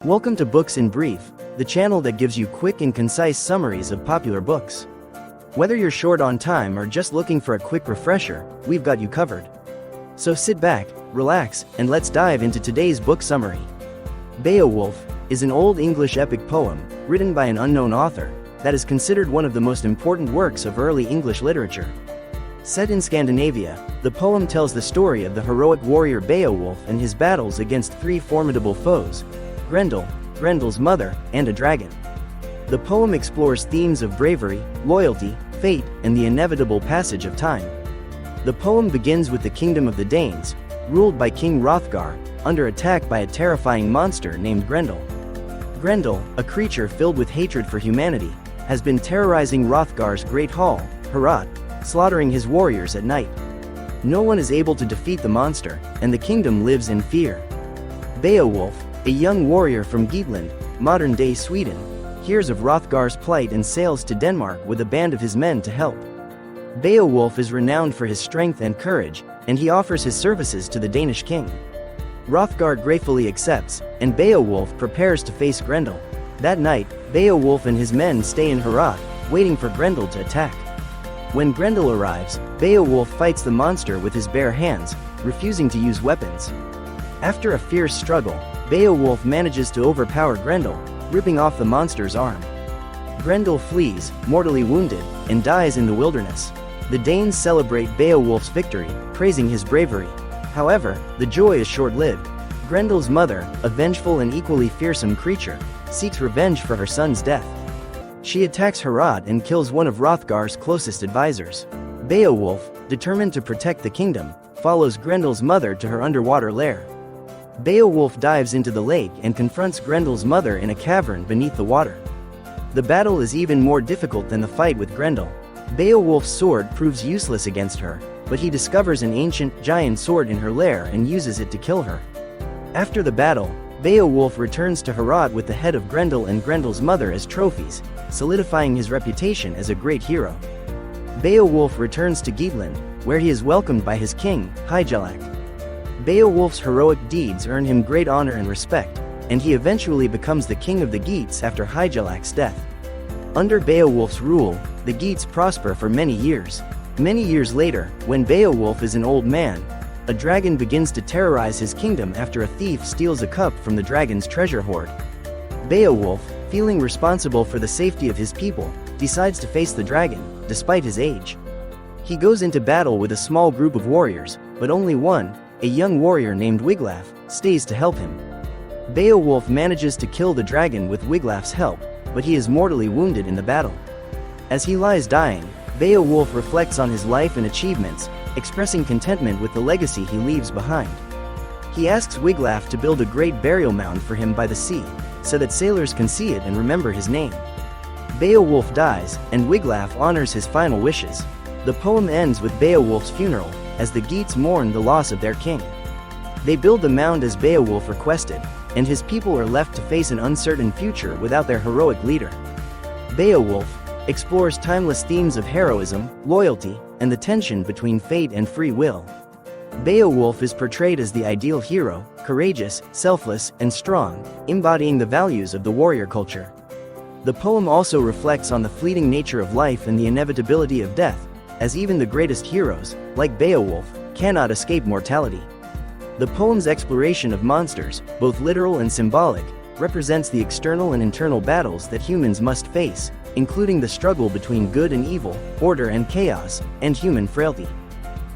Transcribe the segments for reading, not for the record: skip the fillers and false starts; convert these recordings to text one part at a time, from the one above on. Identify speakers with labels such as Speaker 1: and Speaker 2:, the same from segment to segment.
Speaker 1: Welcome to Books in Brief, the channel that gives you quick and concise summaries of popular books. Whether you're short on time or just looking for a quick refresher, we've got you covered. So sit back, relax, and let's dive into today's book summary. Beowulf is an Old English epic poem, written by an unknown author, that is considered one of the most important works of early English literature. Set in Scandinavia, the poem tells the story of the heroic warrior Beowulf and his battles against three formidable foes: Grendel, Grendel's mother, and a dragon. The poem explores themes of bravery, loyalty, fate, and the inevitable passage of time. The poem begins with the kingdom of the Danes, ruled by King Hrothgar, under attack by a terrifying monster named Grendel. Grendel, a creature filled with hatred for humanity, has been terrorizing Hrothgar's great hall, Heorot, slaughtering his warriors at night. No one is able to defeat the monster, and the kingdom lives in fear. Beowulf, a young warrior from Geatland, modern-day Sweden, hears of Hrothgar's plight and sails to Denmark with a band of his men to help. Beowulf is renowned for his strength and courage, and he offers his services to the Danish king. Hrothgar gratefully accepts, and Beowulf prepares to face Grendel. That night, Beowulf and his men stay in Heorot, waiting for Grendel to attack. When Grendel arrives, Beowulf fights the monster with his bare hands, refusing to use weapons. After a fierce struggle, Beowulf manages to overpower Grendel, ripping off the monster's arm. Grendel flees, mortally wounded, and dies in the wilderness. The Danes celebrate Beowulf's victory, praising his bravery. However, the joy is short-lived. Grendel's mother, a vengeful and equally fearsome creature, seeks revenge for her son's death. She attacks Heorot and kills one of Hrothgar's closest advisors. Beowulf, determined to protect the kingdom, follows Grendel's mother to her underwater lair. Beowulf dives into the lake and confronts Grendel's mother in a cavern beneath the water. The battle is even more difficult than the fight with Grendel. Beowulf's sword proves useless against her, but he discovers an ancient, giant sword in her lair and uses it to kill her. After the battle, Beowulf returns to Heorot with the head of Grendel and Grendel's mother as trophies, solidifying his reputation as a great hero. Beowulf returns to Geatland, where he is welcomed by his king, Hygelac. Beowulf's heroic deeds earn him great honor and respect, and he eventually becomes the king of the Geats after Hygelac's death. Under Beowulf's rule, the Geats prosper for many years. Many years later, when Beowulf is an old man, a dragon begins to terrorize his kingdom after a thief steals a cup from the dragon's treasure hoard. Beowulf, feeling responsible for the safety of his people, decides to face the dragon, despite his age. He goes into battle with a small group of warriors, but only one, a young warrior named Wiglaf, stays to help him. Beowulf manages to kill the dragon with Wiglaf's help, but he is mortally wounded in the battle. As he lies dying, Beowulf reflects on his life and achievements, expressing contentment with the legacy he leaves behind. He asks Wiglaf to build a great burial mound for him by the sea, so that sailors can see it and remember his name. Beowulf dies, and Wiglaf honors his final wishes. The poem ends with Beowulf's funeral, as the Geats mourn the loss of their king. They build the mound as Beowulf requested, and his people are left to face an uncertain future without their heroic leader. Beowulf explores timeless themes of heroism, loyalty, and the tension between fate and free will. Beowulf is portrayed as the ideal hero, courageous, selfless, and strong, embodying the values of the warrior culture. The poem also reflects on the fleeting nature of life and the inevitability of death, as even the greatest heroes, like Beowulf, cannot escape mortality. The poem's exploration of monsters, both literal and symbolic, represents the external and internal battles that humans must face, including the struggle between good and evil, order and chaos, and human frailty.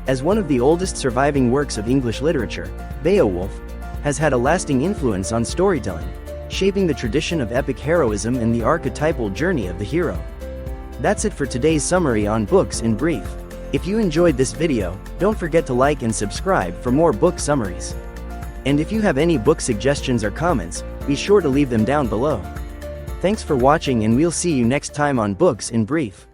Speaker 1: As one of the oldest surviving works of English literature, Beowulf has had a lasting influence on storytelling, shaping the tradition of epic heroism and the archetypal journey of the hero. That's it for today's summary on Books in Brief. If you enjoyed this video, don't forget to like and subscribe for more book summaries. And if you have any book suggestions or comments, be sure to leave them down below. Thanks for watching, and we'll see you next time on Books in Brief.